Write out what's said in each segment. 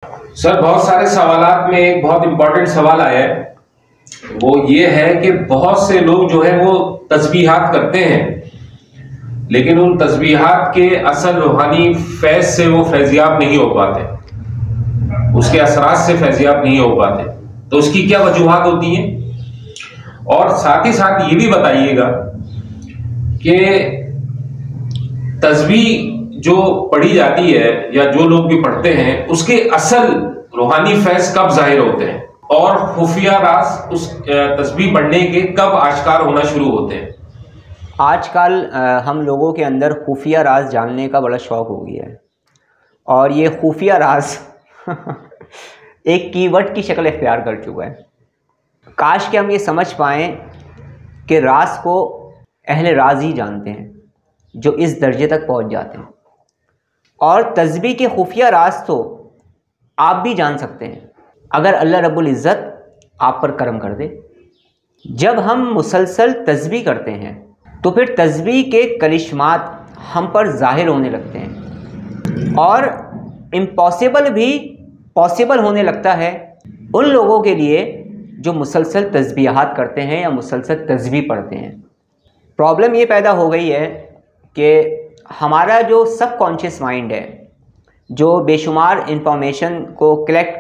Sir, बहुत सारे सवालात में एक बहुत इंपॉर्टेंट सवाल आया है। वो ये है कि बहुत से लोग जो है वो तस्बीहात करते हैं, लेकिन उन तस्बीहात के असल रूहानी फैज से वो फैजियाब नहीं हो पाते, उसके असरात से फैजियाब नहीं हो पाते। तो उसकी क्या वजूहात होती हैं? और साथ ही साथ ये भी बताइएगा कि तस्बीह जो पढ़ी जाती है या जो लोग भी पढ़ते हैं, उसके असल रूहानी फैज कब जाहिर होते हैं और खुफिया राज उस तस्बीह पढ़ने के कब आश्कार होना शुरू होते हैं? आजकल हम लोगों के अंदर खुफिया राज जानने का बड़ा शौक़ हो गया है, और ये खुफिया राज एक कीवर्ड की शक्ल इख्तियार कर चुका है। काश कि हम ये समझ पाएँ कि राज को अहले राज ही जानते हैं, जो इस दर्जे तक पहुंच जाते हैं। और तस्बीह के खुफिया राज तो आप भी जान सकते हैं अगर अल्लाह रब्बुल इज़्ज़त आप पर करम कर दे। जब हम मुसलसल तस्बीह करते हैं तो फिर तस्बीह के करिश्मात हम पर ज़ाहिर होने लगते हैं, और इम्पॉसिबल भी पॉसिबल होने लगता है उन लोगों के लिए जो मुसलसल तस्बीहात करते हैं या मुसलसल तस्बीह पढ़ते हैं। प्रॉब्लम ये पैदा हो गई है कि हमारा जो सबकॉन्शियस माइंड है, जो बेशुमार इंफॉर्मेशन को कलेक्ट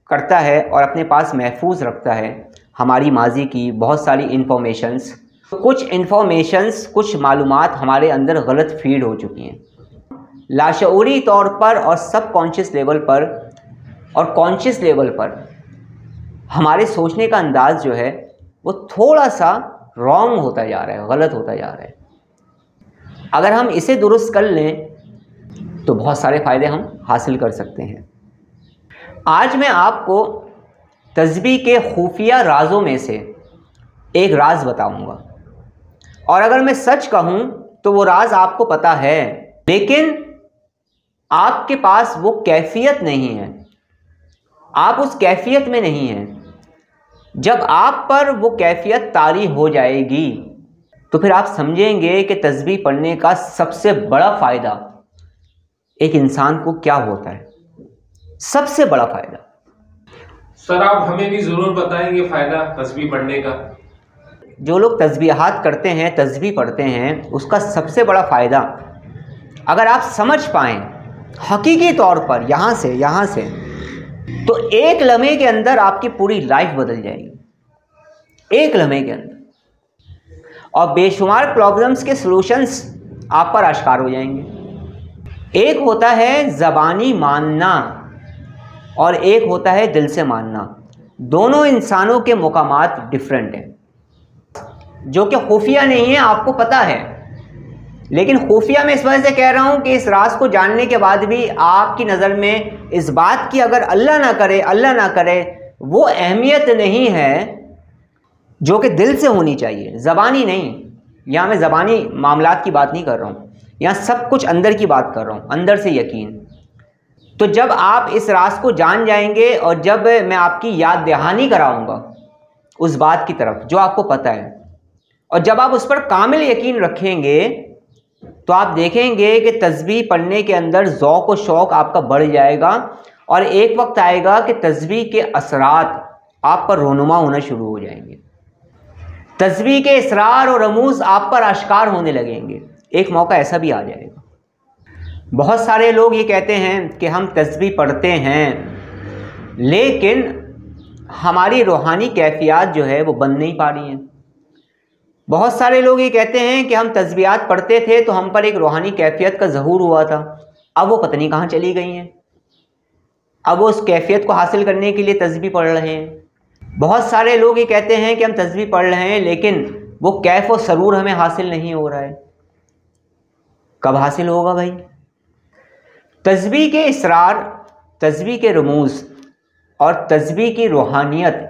करता है और अपने पास महफूज रखता है, हमारी माजी की बहुत सारी इंफॉर्मेशंस, कुछ मालूमात हमारे अंदर गलत फीड हो चुकी हैं। लाशऊरी तौर पर और सबकॉन्शियस लेवल पर और कॉन्शियस लेवल पर हमारे सोचने का अंदाज़ जो है वो थोड़ा सा रॉन्ग होता जा रहा है, गलत होता जा रहा है। अगर हम इसे दुरुस्त कर लें तो बहुत सारे फ़ायदे हम हासिल कर सकते हैं। आज मैं आपको तस्बीह के खुफिया राज़ों में से एक राज बताऊंगा, और अगर मैं सच कहूं तो वो राज आपको पता है, लेकिन आपके पास वो कैफियत नहीं है, आप उस कैफियत में नहीं हैं। जब आप पर वो कैफियत तारी हो जाएगी तो फिर आप समझेंगे कि तस्बीह पढ़ने का सबसे बड़ा फ़ायदा एक इंसान को क्या होता है, सबसे बड़ा फ़ायदा। सर, आप हमें भी ज़रूर बताएंगे फ़ायदा तस्बीह पढ़ने का। जो लोग तस्बीहात करते हैं, तस्बीह पढ़ते हैं, उसका सबसे बड़ा फ़ायदा अगर आप समझ पाएँ हकीकी तौर पर यहाँ से तो एक लम्हे के अंदर आपकी पूरी लाइफ बदल जाएगी, एक लम्हे के अंदर, और बेशुमार प्रॉब्लम्स के सॉल्यूशंस आप पर आश्कार हो जाएंगे। एक होता है ज़बानी मानना और एक होता है दिल से मानना। दोनों इंसानों के मुकामात डिफरेंट हैं, जो कि खुफिया नहीं है, आपको पता है। लेकिन खुफिया मैं इस वजह से कह रहा हूँ कि इस राज को जानने के बाद भी आपकी नज़र में इस बात की अगर अल्लाह ना करे वो अहमियत नहीं है जो कि दिल से होनी चाहिए, ज़बानी नहीं। यहाँ मैं ज़बानी मामलात की बात नहीं कर रहा हूँ, यहाँ सब कुछ अंदर की बात कर रहा हूँ, अंदर से यकीन। तो जब आप इस राज को जान जाएंगे और जब मैं आपकी याद दहानी कराऊँगा उस बात की तरफ जो आपको पता है, और जब आप उस पर कामिल यकीन रखेंगे तो आप देखेंगे कि तस्बीह पढ़ने के अंदर ज़ौक़ और शौक़ आपका बढ़ जाएगा, और एक वक्त आएगा कि तस्बीह के असरात आप पर रोनुमा होना शुरू हो जाएंगे, तस्बीह के इसरार और रमूज़ आप पर आश्कार होने लगेंगे। एक मौका ऐसा भी आ जाएगा। बहुत सारे लोग ये कहते हैं कि हम तस्बीह पढ़ते हैं, लेकिन हमारी रूहानी कैफियत जो है वो बन नहीं पा रही हैं। बहुत सारे लोग ये कहते हैं कि हम तस्बीहात पढ़ते थे तो हम पर एक रूहानी कैफियत का ज़हूर हुआ था, अब वो पता नहीं कहाँ चली गई हैं, अब वो उस कैफियत को हासिल करने के लिए तस्बीह पढ़ रहे हैं। बहुत सारे लोग ये कहते हैं कि हम तस्बीह पढ़ रहे हैं, लेकिन वो कैफ और सरूर हमें हासिल नहीं हो रहा है। कब हासिल होगा भाई? तस्बीह के इसरार, तस्बीह के रमूज़ और तस्बीह की रूहानियत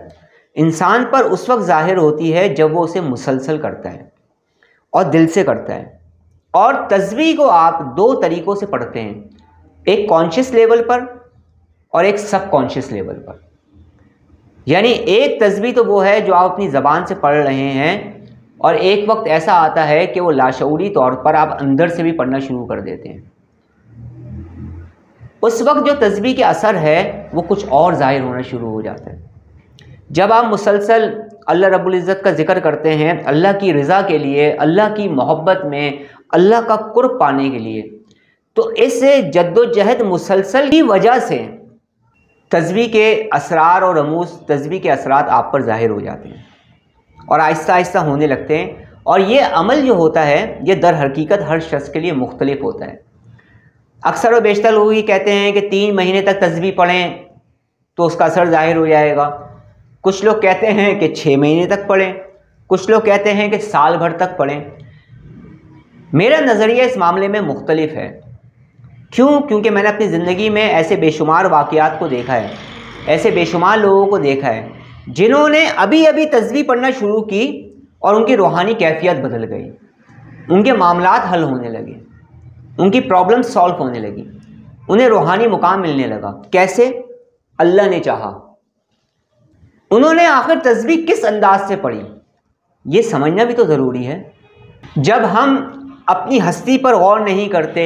इंसान पर उस वक्त ज़ाहिर होती है जब वो उसे मुसलसल करता है और दिल से करता है। और तस्बीह को आप दो तरीक़ों से पढ़ते हैं, एक कॉन्शियस लेवल पर और एक सबकॉन्शियस लेवल पर। यानी एक तस्बीह तो वो है जो आप अपनी ज़बान से पढ़ रहे हैं, और एक वक्त ऐसा आता है कि वो लाशऊरी तौर पर आप अंदर से भी पढ़ना शुरू कर देते हैं। उस वक्त जो तस्बीह के असर है वो कुछ और ज़ाहिर होना शुरू हो जाता है। जब आप मुसलसल अल्लाह रब्बुल इज़्ज़त का ज़िक्र करते हैं अल्लाह की रज़ा के लिए, अल्लाह की मोहब्बत में, अल्लाह का कुर्ब पाने के लिए, तो इस जद्दोजहद मुसलसल की वजह से तस्बीह के असरार और रमूज़, तस्बीह के असरात आप पर ज़ाहिर हो जाते हैं और आहिस्ता आहिस्ता होने लगते हैं। और ये अमल जो होता है ये दर हकीकत हर शख्स के लिए मुख्तलिफ होता है। अक्सर व बेशतर लोग ये कहते हैं कि 3 महीने तक तस्बीह पढ़ें तो उसका असर ज़ाहिर हो जाएगा। कुछ लोग कहते हैं कि 6 महीने तक पढ़ें, कुछ लोग कहते हैं कि साल भर तक पढ़ें। मेरा नज़रिया इस मामले में मुख्तलिफ है। क्यों? क्योंकि मैंने अपनी ज़िंदगी में ऐसे बेशुमार वाक़यात को देखा है, ऐसे बेशुमार लोगों को देखा है जिन्होंने अभी अभी तस्बीह पढ़ना शुरू की और उनकी रूहानी कैफियत बदल गई, उनके मामलात हल होने लगे, उनकी प्रॉब्लम सॉल्व होने लगी, उन्हें रूहानी मुकाम मिलने लगा। कैसे? अल्लाह ने चाहा। उन्होंने आखिर तस्बीह किस अंदाज से पढ़ी ये समझना भी तो ज़रूरी है। जब हम अपनी हस्ती पर गौर नहीं करते,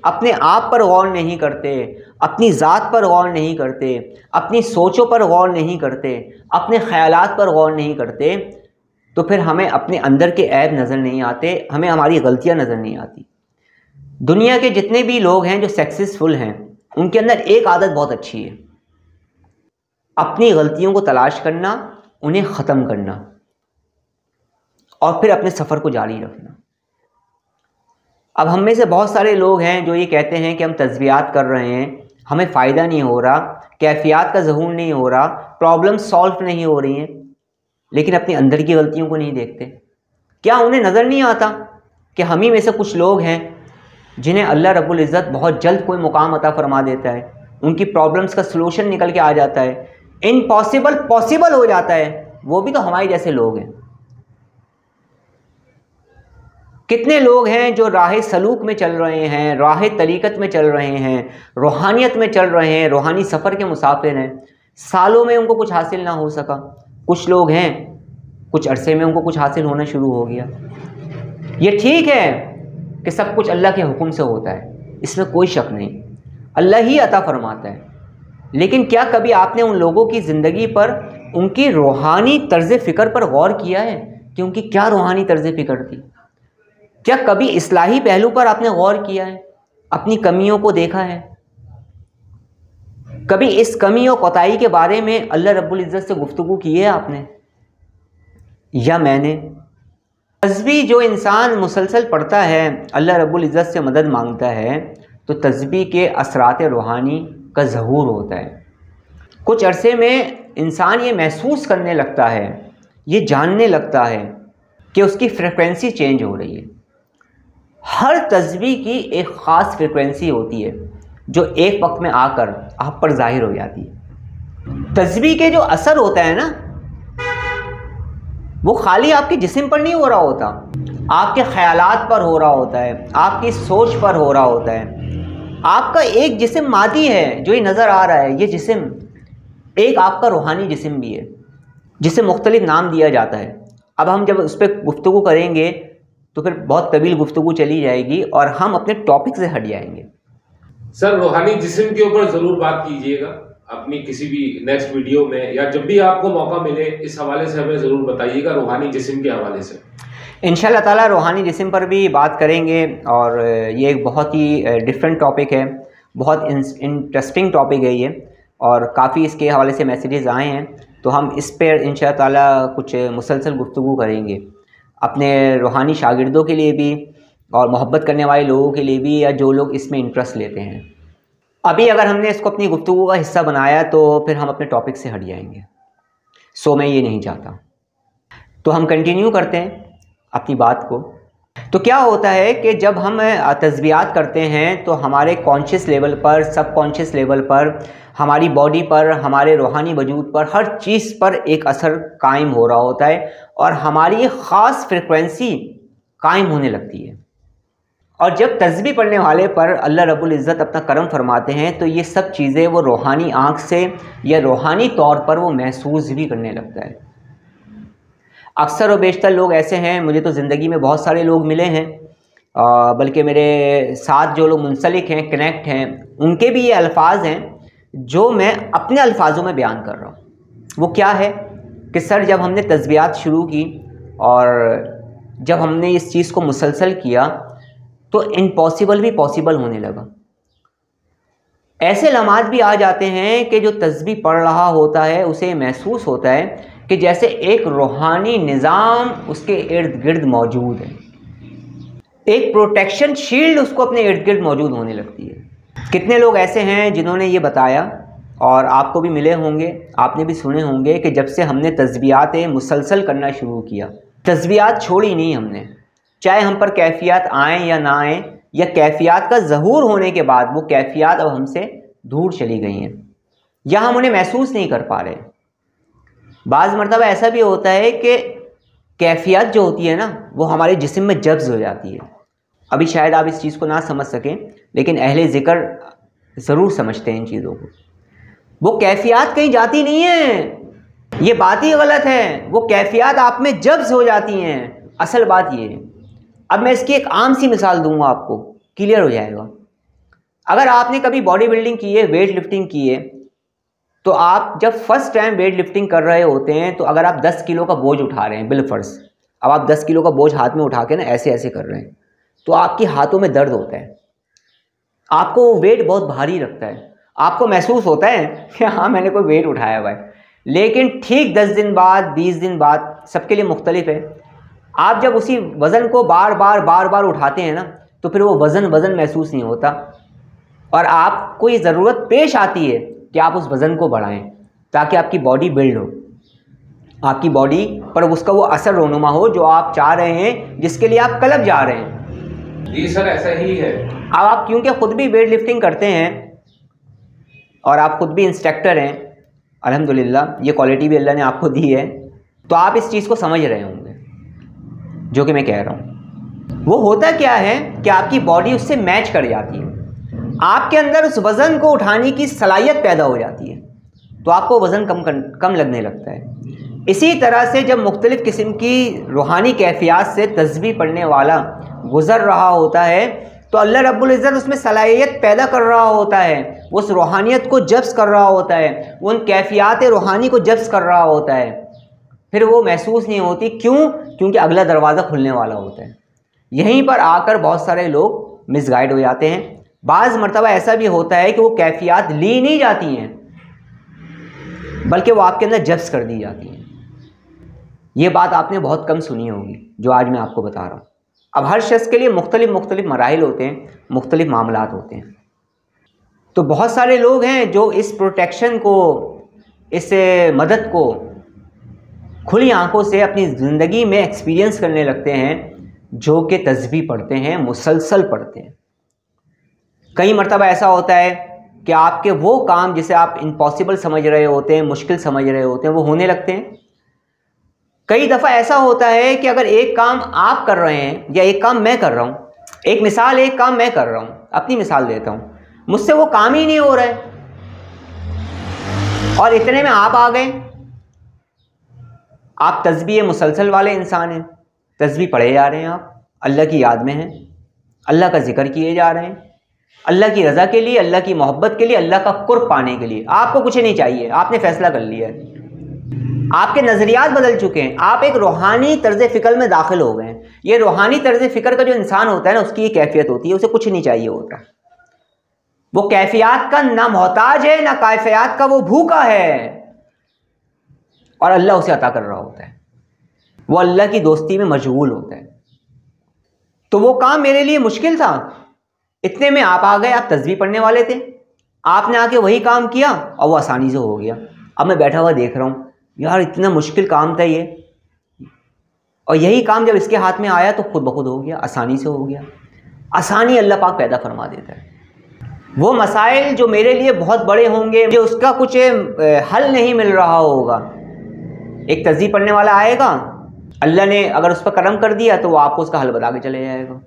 अपने आप पर गौर नहीं करते, अपनी ज़ात पर गौर नहीं करते, अपनी सोचों पर गौर नहीं करते, अपने ख़यालात पर गौर नहीं करते, तो फिर हमें अपने अंदर के ऐब नज़र नहीं आते, हमें हमारी गलतियाँ नज़र नहीं आती। दुनिया के जितने भी लोग हैं जो सक्सेसफुल हैं उनके अंदर एक आदत बहुत अच्छी है, अपनी गलतियों को तलाश करना, उन्हें ख़त्म करना और फिर अपने सफ़र को जारी रखना। अब हम में से बहुत सारे लोग हैं जो ये कहते हैं कि हम तस्बीहात कर रहे हैं, हमें फ़ायदा नहीं हो रहा, कैफियत का ज़हूर नहीं हो रहा, प्रॉब्लम सॉल्व नहीं हो रही हैं, लेकिन अपने अंदर की गलतियों को नहीं देखते। क्या उन्हें नज़र नहीं आता कि हम ही में से कुछ लोग हैं जिन्हें अल्लाह रब्बुल इज़्ज़त बहुत जल्द कोई मुकाम अता फरमा देता है, उनकी प्रॉब्लम्स का सलूशन निकल के आ जाता है, इम्पॉसिबल पॉसिबल हो जाता है। वो भी तो हमारे जैसे लोग हैं। कितने लोग हैं जो राह सलूक में चल रहे हैं, राह तरीक़त में चल रहे हैं, रूहानियत में चल रहे हैं, रूहानी सफ़र के मुसाफिर हैं, सालों में उनको कुछ हासिल ना हो सका। कुछ लोग हैं कुछ अरसे में उनको कुछ हासिल होना शुरू हो गया। ये ठीक है कि सब कुछ अल्लाह के हुक्म से होता है, इसमें कोई शक नहीं, अल्लाह ही अता फरमाता है। लेकिन क्या कभी आपने उन लोगों की ज़िंदगी पर, उनकी रूहानी तर्ज़ फ़िक्र पर गौर किया है कि उनकी क्या रूहानी तर्ज़ फ़िक्र थी? क्या कभी इस्लाही पहलू पर आपने गौर किया है, अपनी कमियों को देखा है? कभी इस कमी और कोताही के बारे में अल्लाह रब्बुल इज़्ज़त से गुफ्तगू की है आपने या मैंने? तस्बीह जो इंसान मुसलसल पढ़ता है, अल्लाह रब्बुल इज़्ज़त से मदद मांगता है, तो तस्बीह के असरात रूहानी का ज़हूर होता है। कुछ अरसे में इंसान ये महसूस करने लगता है, ये जानने लगता है कि उसकी फ्रिक्वेंसी चेंज हो रही है। हर तस्बीह की एक ख़ास फ्रिक्वेंसी होती है जो एक वक्त में आकर आप पर ज़ाहिर हो जाती है। तस्बीह के जो असर होता है ना, वो खाली आपके जिस्म पर नहीं हो रहा होता, आपके ख़यालात पर हो रहा होता है, आपकी सोच पर हो रहा होता है। आपका एक जिस्म मादी है जो ये नज़र आ रहा है, ये जिस्म एक आपका रूहानी जिस्म भी है जिसे मुख्तलिफ नाम दिया जाता है। अब हम जब उस पर गुफ्तगू करेंगे तो फिर बहुत तवील गुफ्तगू चली जाएगी और हम अपने टॉपिक से हट जाएंगे। सर, रूहानी जिस्म के ऊपर ज़रूर बात कीजिएगा अपनी किसी भी नेक्स्ट वीडियो में, या जब भी आपको मौका मिले इस हवाले से हमें ज़रूर बताइएगा, रूहानी जिस्म के हवाले से। इंशाल्लाह ताला रूहानी जिस्म पर भी बात करेंगे और ये एक बहुत ही डिफरेंट टॉपिक है, बहुत इंटरेस्टिंग टॉपिक है ये, और काफ़ी इसके हवाले से मैसेजेस आए हैं, तो हम इस पर इंशाल्लाह ताला कुछ मुसलसल गुफ्तगू करेंगे अपने रूहानी शागिर्दों के लिए भी और मोहब्बत करने वाले लोगों के लिए भी, या जो लोग इसमें इंटरेस्ट लेते हैं। अभी अगर हमने इसको अपनी गुफ्तगू का हिस्सा बनाया तो फिर हम अपने टॉपिक से हट जाएंगे, सो मैं ये नहीं चाहता। तो हम कंटिन्यू करते हैं अपनी बात को। तो क्या होता है कि जब हम तस्बीहात करते हैं तो हमारे कॉन्शियस लेवल पर, सब कॉन्शियस लेवल पर, हमारी बॉडी पर, हमारे रूहानी वजूद पर, हर चीज़ पर एक असर कायम हो रहा होता है और हमारी ख़ास फ्रिक्वेंसी कायम होने लगती है। और जब तस्बीह पढ़ने वाले पर अल्लाह रब्बुल इज़्ज़त अपना करम फरमाते हैं तो ये सब चीज़ें वो रूहानी आँख से या रूहानी तौर पर वो महसूस भी करने लगता है। अक्सर और बेशतर लोग ऐसे हैं, मुझे तो ज़िंदगी में बहुत सारे लोग मिले हैं बल्कि मेरे साथ जो लोग मुंसलिक हैं, कनेक्ट हैं, उनके भी ये अल्फाज हैं जो मैं अपने अल्फाजों में बयान कर रहा हूँ। वो क्या है कि सर, जब हमने तस्बीहात शुरू की और जब हमने इस चीज़ को मुसलसल किया तो इम्पॉसिबल भी पॉसिबल होने लगा। ऐसे लम्हात भी आ जाते हैं कि जो तस्बीह पढ़ रहा होता है उसे महसूस होता है कि जैसे एक रूहानी निज़ाम उसके इर्द गिर्द मौजूद है, एक प्रोटेक्शन शील्ड उसको अपने इर्द गिर्द मौजूद होने लगती है। कितने लोग ऐसे हैं जिन्होंने ये बताया, और आपको भी मिले होंगे, आपने भी सुने होंगे कि जब से हमने तस्बीहात मुसलसल करना शुरू किया, तस्बीहात छोड़ी नहीं हमने, चाहे हम पर कैफियत आएँ या ना आएँ, या कैफियत का ज़हूर होने के बाद वो कैफियत अब हमसे दूर चली गई हैं या हम उन्हें महसूस नहीं कर पा रहे। बाज़ मरतबा ऐसा भी होता है कि कैफियत जो होती है ना वो हमारे जिस्म में जब्ज़ हो जाती है। अभी शायद आप इस चीज़ को ना समझ सकें, लेकिन अहले ज़िक्र ज़रूर समझते हैं इन चीज़ों को। वो कैफियत कहीं जाती नहीं है, ये बात ही गलत है। वो कैफियत आप में जब्ज़ हो जाती हैं, असल बात ये है। अब मैं इसकी एक आम सी मिसाल दूंगा, आपको क्लियर हो जाएगा। अगर आपने कभी बॉडी बिल्डिंग की है, वेट लिफ्टिंग की है, तो आप जब फर्स्ट टाइम वेट लिफ्टिंग कर रहे होते हैं तो अगर आप 10 किलो का बोझ उठा रहे हैं, बिलफर्ज अब आप 10 किलो का बोझ हाथ में उठा के ना ऐसे ऐसे कर रहे हैं, तो आपके हाथों में दर्द होता है, आपको वो वेट बहुत भारी लगता है, आपको महसूस होता है कि हाँ मैंने कोई वेट उठाया हुआ है। लेकिन ठीक 10 दिन बाद, 20 दिन बाद, सबके लिए मुख्तलिफ है, आप जब उसी वज़न को बार बार उठाते हैं ना तो फिर वो वज़न महसूस नहीं होता, और आपको ये ज़रूरत पेश आती है कि आप उस वज़न को बढ़ाएं ताकि आपकी बॉडी बिल्ड हो, आपकी बॉडी पर उसका वो असर रोनुमा हो जो आप चाह रहे हैं, जिसके लिए आप क्लब जा रहे हैं। जी सर, ऐसा ही है। अब आप क्योंकि ख़ुद भी वेट लिफ्टिंग करते हैं और आप ख़ुद भी इंस्ट्रक्टर हैं, अल्हम्दुलिल्लाह ये क्वालिटी भी अल्लाह ने आपको दी है, तो आप इस चीज़ को समझ रहे होंगे जो कि मैं कह रहा हूँ। वो होता क्या है कि आपकी बॉडी उससे मैच कर जाती है, आपके अंदर उस वज़न को उठाने की सलाहियत पैदा हो जाती है, तो आपको वज़न कम लगने लगता है। इसी तरह से जब मुख्तलिफ़ किस्म की रूहानी कैफियत से तस्बीह पढ़ने वाला गुज़र रहा होता है तो अल्लाह रब्बुल इज़्ज़त उसमें सलाहियत पैदा कर रहा होता है, उस रूहानियत को जब्स कर रहा होता है, उन कैफियत रूहानी को जब्स कर रहा होता है। फिर वो महसूस नहीं होती, क्यों? क्योंकि अगला दरवाज़ा खुलने वाला होता है। यहीं पर आकर बहुत सारे लोग मिसगाइड हो जाते हैं। बाज़ मरतबा ऐसा भी होता है कि वो कैफियत ली नहीं जाती हैं, बल्कि वो आपके अंदर जब्स कर दी जाती हैं। ये बात आपने बहुत कम सुनी होगी जो आज मैं आपको बता रहा हूँ। अब हर शख्स के लिए मुख्तलिफ मराहिल होते हैं, मुख्तलिफ मामलात होते हैं। तो बहुत सारे लोग हैं जो इस प्रोटेक्शन को, इस मदद को खुली आंखों से अपनी ज़िंदगी में एक्सपीरियंस करने लगते हैं, जो कि तस्बीह पढ़ते हैं, मुसलसल पढ़ते हैं। कई मरतबा ऐसा होता है कि आपके वो काम जिसे आप इम्पॉसिबल समझ रहे होते हैं, मुश्किल समझ रहे होते हैं, वो होने लगते हैं। कई दफ़ा ऐसा होता है कि अगर एक काम आप कर रहे हैं या एक काम मैं कर रहा हूँ, एक काम मैं कर रहा हूँ, अपनी मिसाल देता हूँ, मुझसे वो काम ही नहीं हो रहा है और इतने में आप आ गए। आप तस्बीह मुसलसल वाले इंसान हैं, तस्बीह पढ़े जा रहे हैं, आप अल्लाह की याद में हैं, अल्लाह का जिक्र किए जा रहे हैं, अल्लाह की रज़ा के लिए, अल्लाह की मोहब्बत के लिए, अल्लाह का कुर्ब पाने के लिए। आपको कुछ नहीं चाहिए, आपने फ़ैसला कर लिया है, आपके नज़रियात बदल चुके हैं, आप एक रूहानी तर्ज़ फ़िक्र में दाखिल हो गए हैं। ये रूहानी तर्ज़ फ़िक्र का जो इंसान होता है ना, उसकी ये कैफियत होती है, उसे कुछ नहीं चाहिए होता। वो कैफियत का ना मोहताज है, ना कैफियत का वो भूखा है, और अल्लाह उसे अता कर रहा होता है। वो अल्लाह की दोस्ती में मशगूल होता है। तो वो काम मेरे लिए मुश्किल था, इतने में आप आ गए। आप तस्बीह पढ़ने वाले थे, आपने आके वही काम किया और वो आसानी से हो गया। अब मैं बैठा हुआ देख रहा हूँ, यार इतना मुश्किल काम था ये, और यही काम जब इसके हाथ में आया तो खुद ब खुद हो गया, आसानी से हो गया। आसानी अल्लाह पाक पैदा फरमा देता है। वो मसाइल जो मेरे लिए बहुत बड़े होंगे, जो उसका कुछ हल नहीं मिल रहा होगा, एक तस्बीह पढ़ने वाला आएगा, अल्लाह ने अगर उस पर करम कर दिया तो वो आपको उसका हल बता के चले जाएगा।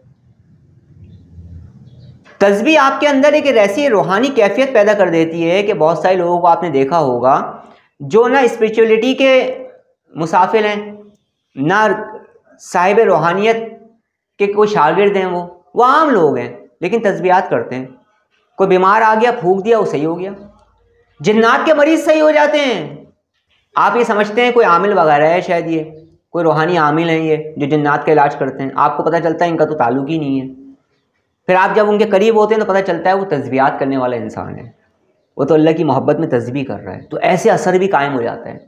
तस्बीह आपके अंदर एक ऐसी रूहानी कैफियत पैदा कर देती है कि बहुत सारे लोगों को आपने देखा होगा जो ना स्पिरिचुअलिटी के मुसाफिर हैं, ना साहिब रूहानियत कि कोई शागिर्द हैं, वो आम लोग हैं लेकिन तस्बीहात करते हैं। कोई बीमार आ गया, फूंक दिया, वो सही हो गया। जिन्नात के मरीज सही हो जाते हैं। आप ये समझते हैं कोई आमिल वगैरह है, शायद ये कोई रूहानी आमिल हैं ये जो जिन्नात का इलाज करते हैं। आपको पता चलता है इनका तो ताल्लुक ही नहीं है। फिर आप जब उनके करीब होते हैं तो पता चलता है वो तस्बीहात करने वाला इंसान है, वो तो अल्लाह की मोहब्बत में तस्बीह कर रहा है। तो ऐसे असर भी कायम हो जाता है।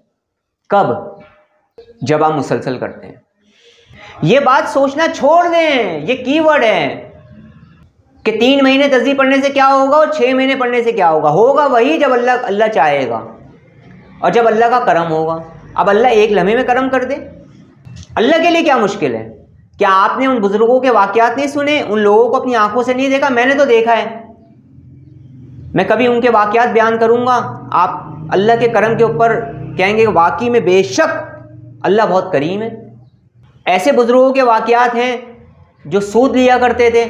कब? जब आप मुसलसल करते हैं। ये बात सोचना छोड़ दें, ये कीवर्ड है कि 3 महीने तस्बीह पढ़ने से क्या होगा और 6 महीने पढ़ने से क्या होगा। होगा वही जब अल्लाह चाहेगा और जब अल्लाह का करम होगा। अब अल्लाह एक लम्हे में करम कर दे, अल्लाह के लिए क्या मुश्किल है? क्या आपने उन बुजुर्गों के वाक़यात नहीं सुने? उन लोगों को अपनी आंखों से नहीं देखा? मैंने तो देखा है। मैं कभी उनके वाक़यात बयान करूंगा, आप अल्लाह के करम के ऊपर कहेंगे वाकई में बेशक अल्लाह बहुत करीम है। ऐसे बुजुर्गों के वाक़यात हैं जो सूद लिया करते थे,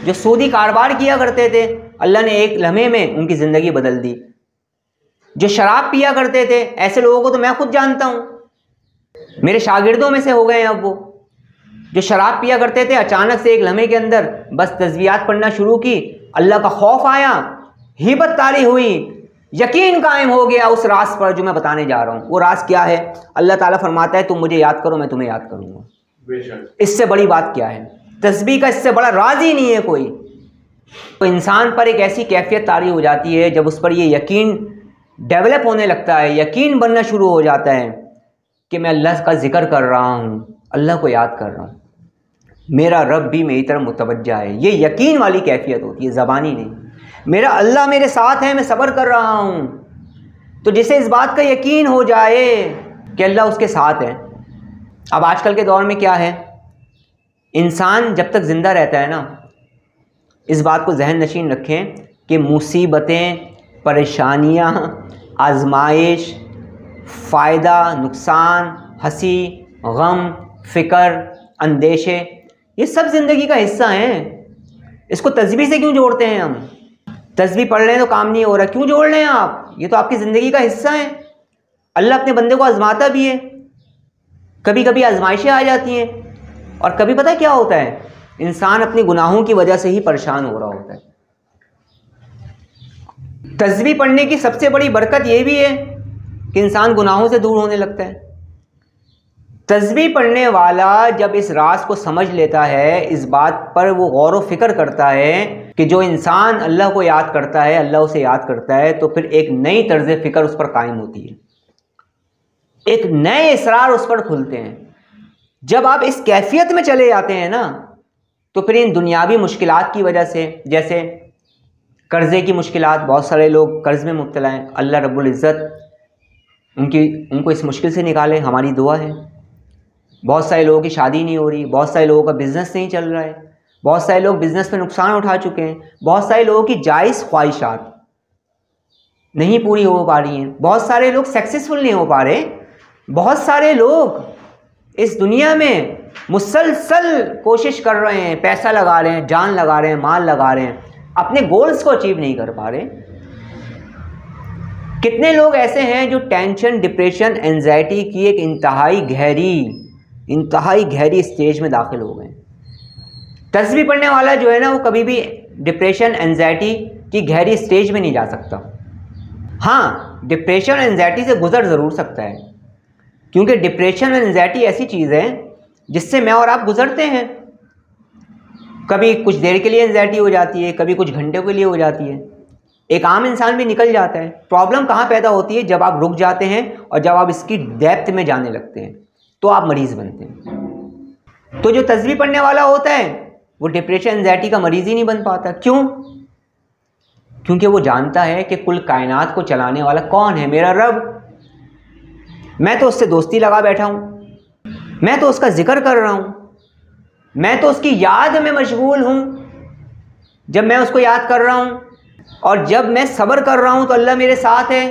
जो सूदी कारोबार किया करते थे, अल्लाह ने एक लम्हे में उनकी ज़िंदगी बदल दी। जो शराब पिया करते थे, ऐसे लोगों को तो मैं खुद जानता हूँ, मेरे शागिर्दों में से हो गए हैं। अब वो जो शराब पिया करते थे, अचानक से एक लम्हे के अंदर बस तस्बीहात पढ़ना शुरू की, अल्लाह का खौफ आया, हिब्बत तारी हुई, यकीन कायम हो गया उस राज पर जो मैं बताने जा रहा हूँ। वो राज क्या है? अल्लाह ताला फरमाता है तुम मुझे याद करो, मैं तुम्हें याद करूँगा। इससे बड़ी बात क्या है? तस्बीह का इससे बड़ा राज ही नहीं है कोई। तो इंसान पर एक ऐसी कैफियत तारी हो जाती है जब उस पर ये यकीन डेवलप होने लगता है, यकीन बनना शुरू हो जाता है कि मैं अल्लाह का जिक्र कर रहा हूँ, अल्लाह को याद कर रहा हूँ, मेरा रब भी मेरी तरफ मुतवज्जा है। ये यकीन वाली कैफियत होती है, ज़बानी नहीं। मेरा अल्लाह मेरे साथ है, मैं सब्र कर रहा हूँ। तो जिसे इस बात का यकीन हो जाए कि अल्लाह उसके साथ है। अब आजकल के दौर में क्या है, इंसान जब तक ज़िंदा रहता है ना, इस बात को जहन नशीन रखें कि मुसीबतें, परेशानियाँ, आजमाइश, फ़ायदा, नुकसान, हंसी, गम, फ़िक्र, अंदेशे, ये सब ज़िंदगी का हिस्सा हैं। इसको तस्बीह से क्यों जोड़ते हैं हम? तस्बीह पढ़ लें तो काम नहीं हो रहा, क्यों जोड़ लें आप? ये तो आपकी ज़िंदगी का हिस्सा है। अल्लाह अपने बंदे को आजमाता भी है। कभी कभी आजमाइशें आ जाती हैं और कभी पता क्या होता है, इंसान अपने गुनाहों की वजह से ही परेशान हो रहा होता है। तस्बीह पढ़ने की सबसे बड़ी बरकत ये भी है कि इंसान गुनाहों से दूर होने लगता है। तस्बीह पढ़ने वाला जब इस राज को समझ लेता है, इस बात पर वो गौर व फिक्र करता है कि जो इंसान अल्लाह को याद करता है, अल्लाह उसे याद करता है, तो फिर एक नई तर्ज फ़िक्र उस पर कायम होती है, एक नए इसरार उस पर खुलते हैं। जब आप इस कैफियत में चले जाते हैं ना, तो फिर इन दुनियावी मुश्किलात की वजह से, जैसे कर्ज़े की मुश्किलात, बहुत सारे लोग कर्ज़ में मुब्तला हैं, अल्लाह रब्बुल इज़्ज़त उनको इस मुश्किल से निकाले, हमारी दुआ है। बहुत सारे लोगों की शादी नहीं हो रही, बहुत सारे लोगों का बिज़नेस नहीं चल रहा है, बहुत सारे लोग बिज़नेस में नुकसान उठा चुके हैं, बहुत सारे लोगों की जायज़ ख्वाहिशात नहीं पूरी हो पा रही हैं, बहुत सारे लोग सक्सेसफुल नहीं हो पा रहे, बहुत सारे लोग इस दुनिया में मुसलसल कोशिश कर रहे हैं, पैसा लगा रहे हैं, जान लगा रहे हैं, माल लगा रहे हैं, अपने गोल्स को अचीव नहीं कर पा रहे। कितने लोग ऐसे हैं जो टेंशन, डिप्रेशन, एंजाइटी की एक इंतहाई गहरी स्टेज में दाखिल हो गए। तस्बीह पढ़ने वाला जो है ना, वो कभी भी डिप्रेशन, एंजाइटी की गहरी स्टेज में नहीं जा सकता। हाँ, डिप्रेशन, एंजाइटी से गुजर ज़रूर सकता है, क्योंकि डिप्रेशन और एंजाइटी ऐसी चीज़ है जिससे मैं और आप गुजरते हैं। कभी कुछ देर के लिए एंजाइटी हो जाती है, कभी कुछ घंटे के लिए हो जाती है, एक आम इंसान भी निकल जाता है। प्रॉब्लम कहाँ पैदा होती है? जब आप रुक जाते हैं और जब आप इसकी डेप्थ में जाने लगते हैं, तो आप मरीज़ बनते हैं। तो जो तस्बीह पढ़ने वाला होता है वो डिप्रेशन, एंजाइटी का मरीज़ ही नहीं बन पाता। क्यों? क्योंकि वो जानता है कि कुल कायनात को चलाने वाला कौन है? मेरा रब। मैं तो उससे दोस्ती लगा बैठा हूँ, मैं तो उसका जिक्र कर रहा हूँ, मैं तो उसकी याद में मशगूल हूँ। जब मैं उसको याद कर रहा हूँ और जब मैं सब्र कर रहा हूँ तो अल्लाह मेरे साथ है,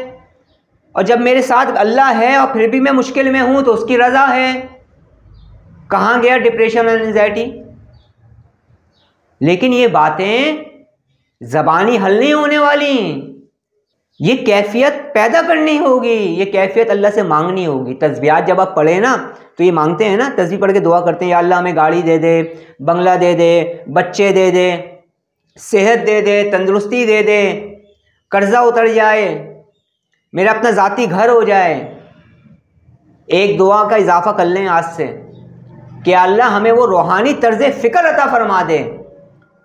और जब मेरे साथ अल्लाह है और फिर भी मैं मुश्किल में हूँ तो उसकी रज़ा है। कहाँ गया डिप्रेशन और एंजाइटी? लेकिन ये बातें ज़बानी हल नहीं होने वाली, ये कैफियत पैदा करनी होगी, ये कैफियत अल्लाह से मांगनी होगी। तस्बीहात जब आप पढ़े ना तो ये मांगते हैं ना, तस्बीह पढ़ के दुआ करते हैं, या अल्लाह हमें गाड़ी दे दे, बंगला दे दे, बच्चे दे दे, सेहत दे दे, तंदुरुस्ती दे दे, कर्जा उतर जाए, मेरा अपना ज़ाती घर हो जाए। एक दुआ का इजाफा कर लें आज से कि अल्लाह हमें वो रूहानी तर्ज़ फ़िक्र अता फरमा दे,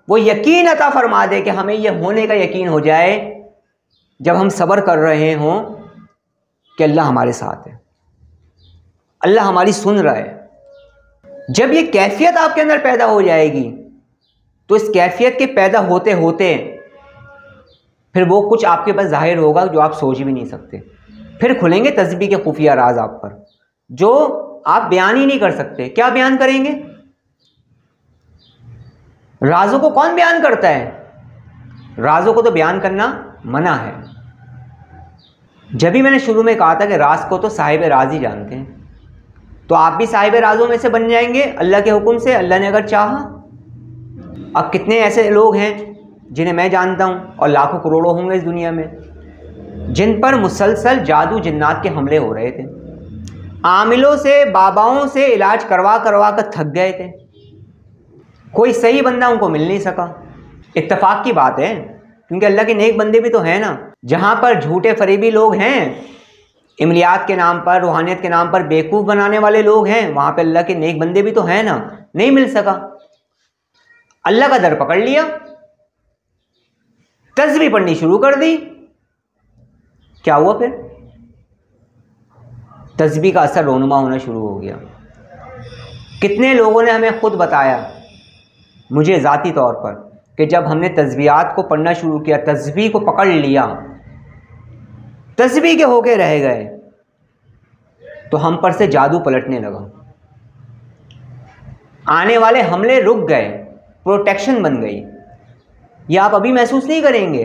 वो यकीन अता फरमा दे कि हमें ये होने का यकीन हो जाए जब हम सब्र कर रहे हों कि अल्लाह हमारे साथ है, अल्लाह हमारी सुन रहा है। जब ये कैफियत आपके अंदर पैदा हो जाएगी तो इस कैफियत के पैदा होते होते फिर वो कुछ आपके पास जाहिर होगा जो आप सोच भी नहीं सकते। फिर खुलेंगे तस्बीह के खुफिया राज आप पर जो आप बयान ही नहीं कर सकते। क्या बयान करेंगे? राजों को कौन बयान करता है? राजों को तो बयान करना मना है। जब भी मैंने शुरू में कहा था कि राज को तो साहिब राज ही जानते हैं, तो आप भी साहिब राजों में से बन जाएंगे अल्लाह के हुक्म से, अल्लाह ने अगर चाहा। अब कितने ऐसे लोग हैं जिन्हें मैं जानता हूं और लाखों करोड़ों होंगे इस दुनिया में जिन पर मुसलसल जादू जिन्नात के हमले हो रहे थे, आमिलों से बाबाओं से इलाज करवा करवा कर थक गए थे, कोई सही बंदा उनको मिल नहीं सका। इत्तेफाक की बात है क्योंकि अल्लाह के नेक बंदे भी तो हैं ना। जहाँ पर झूठे फरेबी लोग हैं, इमलियात के नाम पर, रूहानियत के नाम पर बेवकूफ़ बनाने वाले लोग हैं, वहाँ पे अल्लाह के नेक बंदे भी तो हैं ना। नहीं मिल सका, अल्लाह का दर पकड़ लिया, तस्बीह पढ़नी शुरू कर दी। क्या हुआ फिर? तस्बीह का असर रोनुमा होना शुरू हो गया। कितने लोगों ने हमें खुद बताया, मुझे ज़ाती तौर पर, कि जब हमने तस्बीहात को पढ़ना शुरू किया, तस्बीह को पकड़ लिया, तस्बीह के होके रह गए, तो हम पर से जादू पलटने लगा। आने वाले हमले रुक गए, प्रोटेक्शन बन गई। ये आप अभी महसूस नहीं करेंगे।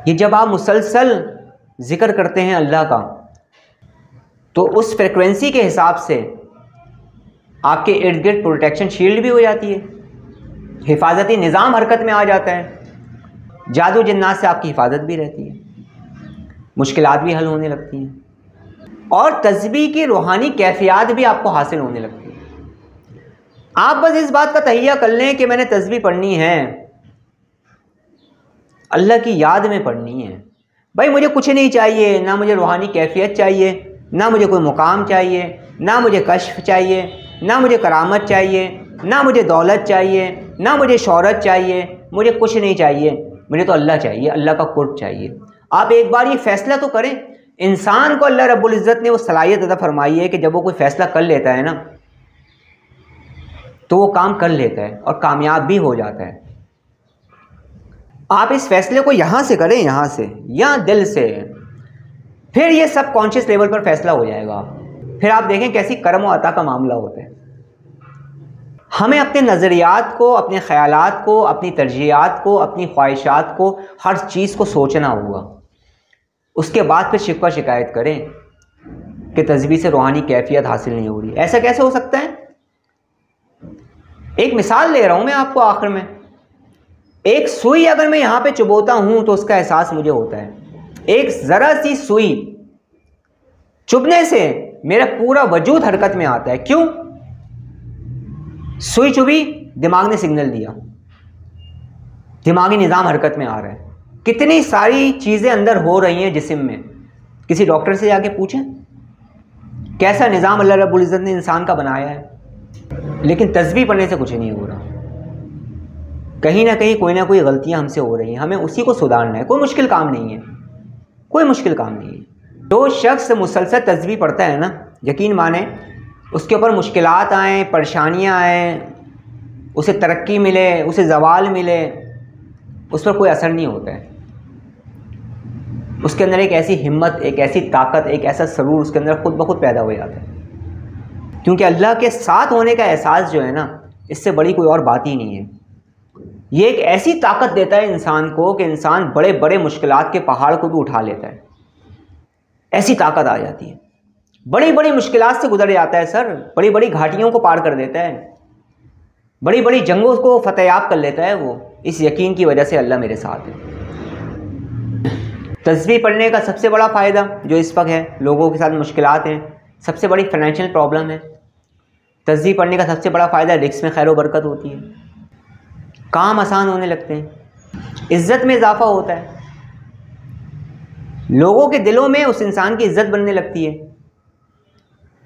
ये जब आप मुसलसल जिक्र करते हैं अल्लाह का, तो उस फ्रिक्वेंसी के हिसाब से आपके इर्द गिर्द प्रोटेक्शन शील्ड भी हो जाती है, हिफाजती निज़ाम हरकत में आ जाता है, जादू जिन्नात से आपकी हिफाजत भी रहती है, मुश्किलात भी हल होने लगती हैं और तस्बीह की रूहानी कैफियत भी आपको हासिल होने लगती है। आप बस इस बात का तहिया कर लें कि मैंने तस्बीह पढ़नी है, अल्लाह की याद में पढ़नी है। भाई मुझे कुछ नहीं चाहिए, ना मुझे रूहानी कैफियत चाहिए, ना मुझे कोई मुकाम चाहिए, ना मुझे कश्फ चाहिए, ना मुझे करामत चाहिए, ना मुझे दौलत चाहिए, ना मुझे शोहरत चाहिए, मुझे कुछ नहीं चाहिए, मुझे तो अल्लाह चाहिए, अल्लाह का कुर्ब चाहिए। आप एक बार ये फैसला तो करें। इंसान को अल्लाह रब्बुल इज़्ज़त ने वो सलाहियत अता फरमाई है कि जब वो कोई फैसला कर लेता है ना तो वो काम कर लेता है और कामयाब भी हो जाता है। आप इस फैसले को यहाँ से करें, यहाँ से या दिल से, फिर ये सब कॉन्शियस लेवल पर फैसला हो जाएगा। फिर आप देखें कैसी कर्म और अता का मामला होता है। हमें अपने नज़रियात को, अपने ख़यालात को, अपनी तरजीहात को, अपनी ख्वाहिशात को, हर चीज़ को सोचना होगा। उसके बाद फिर शिकवा शिकायत करें कि तस्बीह से रूहानी कैफियत हासिल नहीं हो रही। ऐसा कैसे हो सकता है? एक मिसाल ले रहा हूँ मैं आपको आखिर में। एक सुई अगर मैं यहाँ पे चुभोता हूँ तो उसका एहसास मुझे होता है। एक ज़रा सी सुई चुभने से मेरा पूरा वजूद हरकत में आता है। क्यों? सुई चुभी, दिमाग ने सिग्नल दिया, दिमागी निज़ाम हरकत में आ रहा है। कितनी सारी चीज़ें अंदर हो रही हैं जिस्म में। किसी डॉक्टर से जाके पूछें कैसा निज़ाम अल्लाह रब्बुल इज़्ज़त ने इंसान का बनाया है। लेकिन तस्बीह पढ़ने से कुछ नहीं हो रहा। कहीं ना कहीं कोई ना कोई गलतियां हमसे हो रही हैं, हमें उसी को सुधारना है। कोई मुश्किल काम नहीं है, कोई मुश्किल काम नहीं है। जो शख्स मुसलसल तस्बीह पढ़ता है ना, यकीन माने उसके ऊपर मुश्किलात आएँ, परेशानियाँ आएँ, उसे तरक्की मिले, उसे ज़वाल मिले, उस पर कोई असर नहीं होता है। उसके अंदर एक ऐसी हिम्मत, एक ऐसी ताकत, एक ऐसा सरूर उसके अंदर खुद ब खुद पैदा हो जाता है। क्योंकि अल्लाह के साथ होने का एहसास जो है ना, इससे बड़ी कोई और बात ही नहीं है। ये एक ऐसी ताकत देता है इंसान को कि इंसान बड़े बड़े मुश्किलात के पहाड़ को भी उठा लेता है। ऐसी ताकत आ जाती है, बड़ी बड़ी मुश्किलात से गुजर जाता है सर, बड़ी बड़ी घाटियों को पार कर देता है, बड़ी बड़ी जंगों को फतेहयाब कर लेता है वो, इस यकीन की वजह से अल्लाह मेरे साथ है। तस्बीह पढ़ने का सबसे बड़ा फ़ायदा जो इस वक्त है, लोगों के साथ मुश्किलात हैं, सबसे बड़ी फाइनेंशियल प्रॉब्लम है, तस्बीह पढ़ने का सबसे बड़ा फ़ायदा रिस्क में खैर व बरकत होती है, काम आसान होने लगते हैं, इज़्ज़त में इजाफ़ा होता है, लोगों के दिलों में उस इंसान की इज़्ज़त बनने लगती है,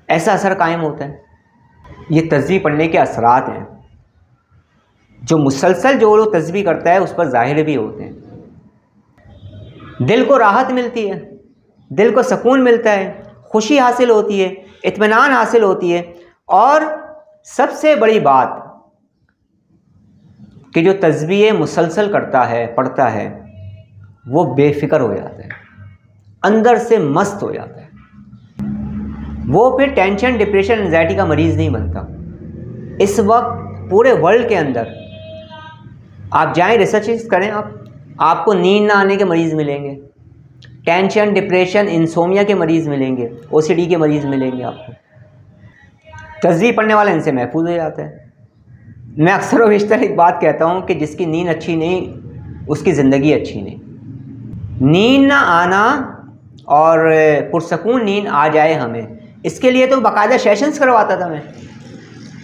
ऐसा असर कायम होता है। ये तस्बीह पढ़ने के असरात हैं जो मुसलसल जो लोग तस्बीह करता है उस पर ज़ाहिर भी होते हैं। दिल को राहत मिलती है, दिल को सुकून मिलता है, खुशी हासिल होती है, इत्मीनान हासिल होती है, और सबसे बड़ी बात कि जो तस्बीह मुसलसल करता है, पढ़ता है, वो बेफिक्र हो जाता है, अंदर से मस्त हो जाता है, वो फिर टेंशन, डिप्रेशन, एंजाइटी का मरीज़ नहीं बनता। इस वक्त पूरे वर्ल्ड के अंदर आप जाएं, रिसर्च करें, आपको नींद ना आने के मरीज़ मिलेंगे, टेंशन, डिप्रेशन, इंसोमिया के मरीज़ मिलेंगे, ओसीडी के मरीज़ मिलेंगे आपको। तस्बीह पढ़ने वाला इनसे महफूज हो जाता है। मैं अक्सर व बेशतर एक बात कहता हूँ कि जिसकी नींद अच्छी नहीं उसकी ज़िंदगी अच्छी नहीं। नींद ना आना और पुरसकून नींद आ जाए हमें, इसके लिए तो बाकायदा सेशंस करवाता था मैं,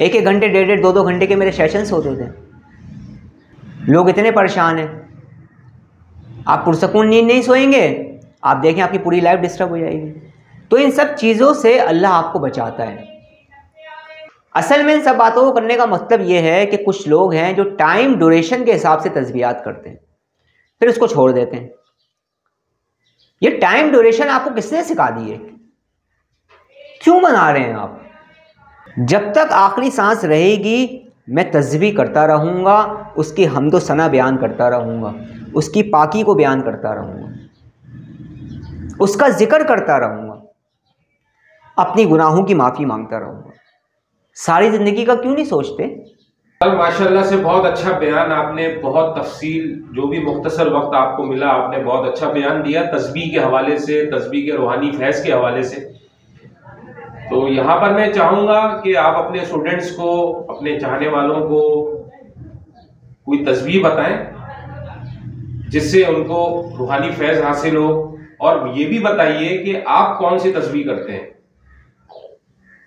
1-1 घंटे, 1.5-1.5, 2-2 घंटे के मेरे सेशंस होते थे। लोग इतने परेशान हैं, आप पुरसकून नींद नहीं सोएंगे, आप देखें आपकी पूरी लाइफ डिस्टर्ब हो जाएगी। तो इन सब चीज़ों से अल्लाह आपको बचाता है। असल में इन सब बातों को करने का मतलब ये है कि कुछ लोग हैं जो टाइम ड्यूरेशन के हिसाब से तस्बीहात करते हैं, फिर उसको छोड़ देते हैं। ये टाइम ड्यूरेशन आपको किसने सिखा दी है? क्यों मना रहे हैं आप? जब तक आखिरी सांस रहेगी मैं तस्बीह करता रहूँगा, उसकी हम्दो सना बयान करता रहूँगा, उसकी पाकी को बयान करता रहूँगा, उसका जिक्र करता रहूँगा, अपनी गुनाहों की माफ़ी मांगता रहूँगा। सारी ज़िंदगी का क्यों नहीं सोचते? माशाल्लाह से बहुत अच्छा बयान आपने, बहुत तफसील, जो भी मुख्तसर वक्त आपको मिला आपने बहुत अच्छा बयान दिया तस्बीह के हवाले से, तस्बीह के रूहानी फैज़ के हवाले से। तो यहाँ पर मैं चाहूँगा कि आप अपने स्टूडेंट्स को, अपने चाहने वालों को कोई तस्बीह बताएं जिससे उनको रूहानी फैज़ हासिल हो, और ये भी बताइए कि आप कौन सी तस्बीह करते हैं,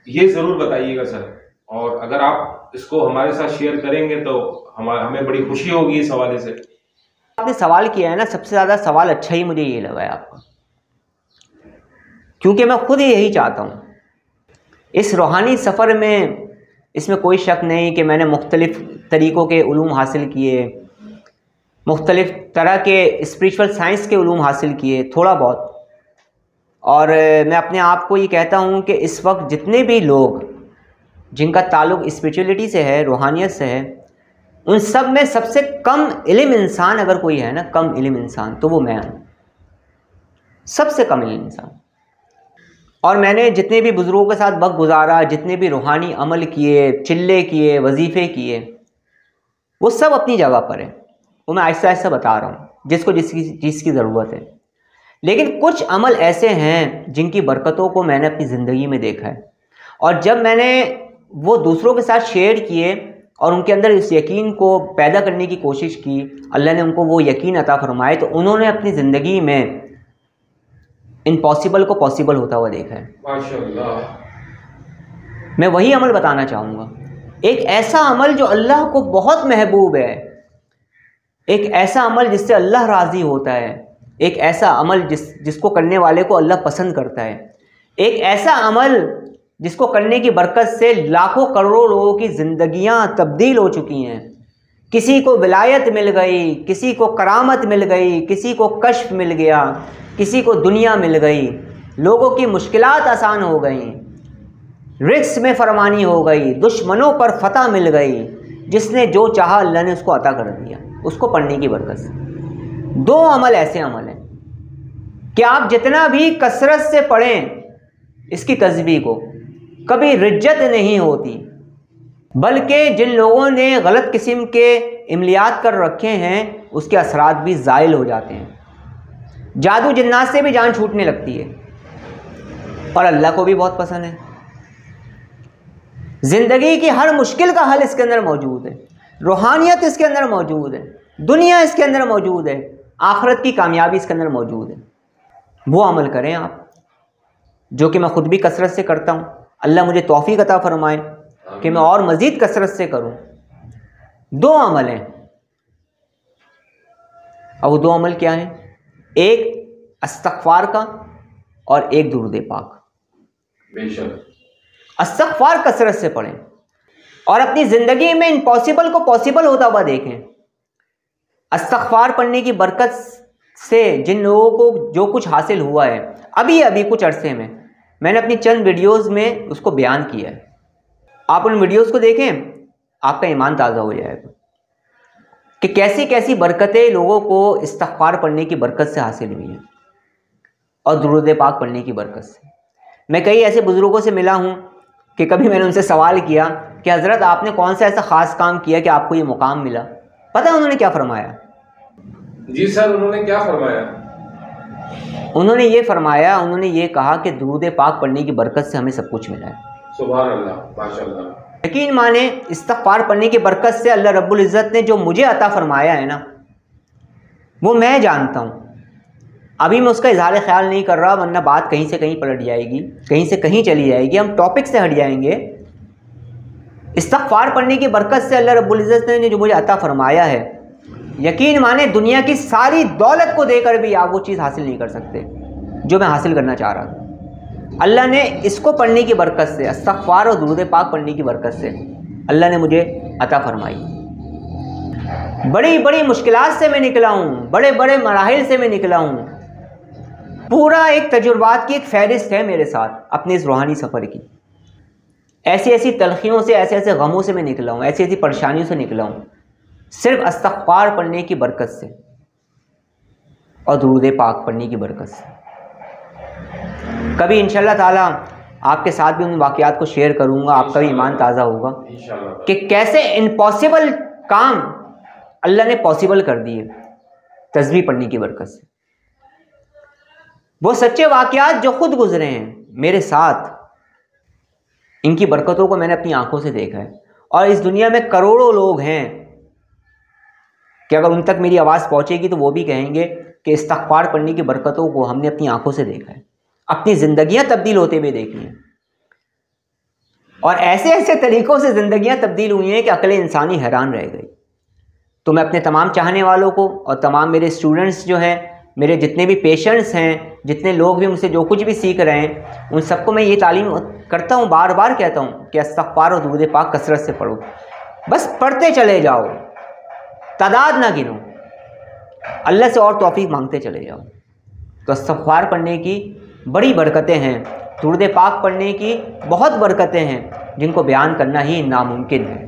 ये ज़रूर बताइएगा सर। और अगर आप इसको हमारे साथ शेयर करेंगे तो हमें बड़ी खुशी होगी इस हवाले से। आपने सवाल किया है ना, सबसे ज़्यादा सवाल अच्छा ही मुझे ये लगा है आपका, क्योंकि मैं खुद यही चाहता हूँ इस रूहानी सफ़र में। इसमें कोई शक नहीं कि मैंने मुख्तलिफ़ तरीक़ों के उलूम हासिल किए, मुख्तलिफ़ तरह के स्पिरिचुअल साइंस के उलूम हासिल किए थोड़ा बहुत, और मैं अपने आप को ये कहता हूँ कि इस वक्त जितने भी लोग जिनका ताल्लुक़ स्पिरिचुअलिटी से है, रूहानियत से है, उन सब में सबसे कम इल्म इंसान अगर कोई है ना, कम इल्म इंसान, तो वो मैं हूँ, सबसे कम इल्म इंसान। और मैंने जितने भी बुज़ुर्गों के साथ वक्त गुजारा, जितने भी रूहानी अमल किए, चिल्ले किए, वजीफ़े किए, वो सब अपनी जगह पर है, वो मैं आहिस्ता आहिस्ता बता रहा हूँ जिसको जिसकी चीज़ की ज़रूरत है। लेकिन कुछ अमल ऐसे हैं जिनकी बरकतों को मैंने अपनी ज़िंदगी में देखा है, और जब मैंने वो दूसरों के साथ शेयर किए और उनके अंदर इस यकीन को पैदा करने की कोशिश की, अल्लाह ने उनको वो यकीन अता फरमाए, तो उन्होंने अपनी ज़िंदगी में इम्पॉसिबल को पॉसिबल होता हुआ देखा है। माशाअल्लाह। मैं वही अमल बताना चाहूँगा, एक ऐसा अमल जो अल्लाह को बहुत महबूब है, एक ऐसा अमल जिससे अल्लाह राज़ी होता है, एक ऐसा अमल जिसको करने वाले को अल्लाह पसंद करता है, एक ऐसा अमल जिसको करने की बरकत से लाखों करोड़ों लोगों की ज़िंदगियाँ तब्दील हो चुकी हैं। किसी को विलायत मिल गई, किसी को करामत मिल गई, किसी को कश्फ मिल गया, किसी को दुनिया मिल गई, लोगों की मुश्किलात आसान हो गई, रिस्क में फरमानी हो गई, दुश्मनों पर फतह मिल गई, जिसने जो चाहा अल्लाह ने उसको अता कर दिया, उसको पढ़ने की बरकत से। 2 अमल ऐसे अमल हैं कि आप जितना भी कसरत से पढ़ें इसकी तस्बीह को, कभी रिज्जत नहीं होती, बल्कि जिन लोगों ने गलत किस्म के इमलियात कर रखे हैं उसके असरात भी ज़ाइल हो जाते हैं, जादू जिन्नात से भी जान छूटने लगती है, और अल्लाह को भी बहुत पसंद है। ज़िंदगी की हर मुश्किल का हल इसके अंदर मौजूद है, रूहानियत इसके अंदर मौजूद है, दुनिया इसके अंदर मौजूद है, आखिरत की कामयाबी इसके अंदर मौजूद है। वो अमल करें आप, जो कि मैं ख़ुद भी कसरत से करता हूँ। अल्लाह मुझे तौफीक अता फरमाए कि मैं और मज़ीद कसरत से करूँ। 2 अमल हैं। अब वो 2 अमल क्या हैं? एक इस्तिग़फ़ार का और एक दुरूद पाक। बेशक इस्तिग़फ़ार कसरत से पढ़ें और अपनी ज़िंदगी में इम्पॉसिबल को पॉसिबल होता हुआ देखें। इस्तिग़फ़ार पढ़ने की बरकत से जिन लोगों को जो कुछ हासिल हुआ है अभी कुछ अरसे में, मैंने अपनी चंद वीडियोस में उसको बयान किया है। आप उन वीडियोस को देखें, आपका ईमान ताज़ा हो जाएगा कि कैसी कैसी बरकतें लोगों को इस्तिग़फ़ार पढ़ने की बरकत से हासिल हुई हैं और दुरूद पाक पढ़ने की बरकत से। मैं कई ऐसे बुज़ुर्गों से मिला हूँ कि कभी मैंने उनसे सवाल किया कि हज़रत आपने कौन सा ऐसा ख़ास काम किया कि आपको ये मुकाम मिला? पता है उन्होंने क्या फरमाया? जी सर, उन्होंने क्या फरमाया? उन्होंने ये फरमाया, उन्होंने ये कहा कि दुरूद पाक पढ़ने की बरकत से हमें सब कुछ मिला है। सुभान अल्लाह, माशाअल्लाह। यकीन माने, इस्तिग़फ़ार पढ़ने की बरकत से अल्लाह रब्बुल इज़्ज़त ने जो मुझे अता फरमाया है ना, वो मैं जानता हूँ। अभी मैं उसका इज़हार ख्याल नहीं कर रहा, वरना बात कहीं से कहीं पलट जाएगी, कहीं से कहीं चली जाएगी, हम टॉपिक से हट जाएंगे। इस्तिग़फ़ार पढ़ने की बरकत से अल्लाह रब्बुल इज़्ज़त ने जो मुझे अता फरमाया है, यकीन माने दुनिया की सारी दौलत को देकर भी आप वो चीज़ हासिल नहीं कर सकते जो मैं हासिल करना चाह रहा था। अल्लाह ने इसको पढ़ने की बरकत से, इस्तिग़फ़ार और दुरूद पाक पढ़ने की बरकत से अल्लाह ने मुझे अता फरमाई। बड़ी बड़ी मुश्किलात से मैं निकला हूँ, बड़े बड़े मराहिल से मैं निकला हूँ। पूरा एक तजुर्बात की एक फ़हरिस्त है मेरे साथ अपने इस रूहानी सफ़र की। ऐसी ऐसी तलखियों से, ऐसे ऐसे गमों से मैं निकला हूँ, ऐसी ऐसी परेशानियों से निकला हूँ, सिर्फ इस्तिग़फ़ार पढ़ने की बरकत से और दुरूद पाक पढ़ने की बरकत से। कभी इंशाअल्लाह ताला आपके साथ भी उन वाक़यात को शेयर करूँगा, आपका भी ईमान ताज़ा होगा कि कैसे इम्पॉसिबल काम अल्लाह ने पॉसिबल कर दिए तस्बीह पढ़ने की बरकत से। वो सच्चे वाक़यात जो खुद गुजरे हैं मेरे साथ, इनकी बरकतों को मैंने अपनी आंखों से देखा है। और इस दुनिया में करोड़ों लोग हैं कि अगर उन तक मेरी आवाज़ पहुँचेगी तो वो भी कहेंगे कि इस्तिग़फ़ार पढ़ने की बरकतों को हमने अपनी आंखों से देखा है, अपनी ज़िंदगियाँ तब्दील होते हुए देखी हैं। और ऐसे ऐसे तरीक़ों से ज़िंदगियाँ तब्दील हुई हैं कि अक़ल इंसानी हैरान रह गई। तो मैं अपने तमाम चाहने वालों को और तमाम मेरे स्टूडेंट्स जो हैं, मेरे जितने भी पेशेंट्स हैं, जितने लोग भी मुझसे जो कुछ भी सीख रहे हैं, उन सबको मैं ये तालीम करता हूँ, बार बार कहता हूँ कि इस्तिग़फ़ार और दुरूद पाक कसरत से पढ़ो। बस पढ़ते चले जाओ, तादाद ना गिनो, अल्लाह से और तौफीक मांगते चले जाओ। तो इस्तिग़फ़ार पढ़ने की बड़ी बरकतें हैं, दुरूद पाक पढ़ने की बहुत बरकतें हैं, जिनको बयान करना ही नामुमकिन है।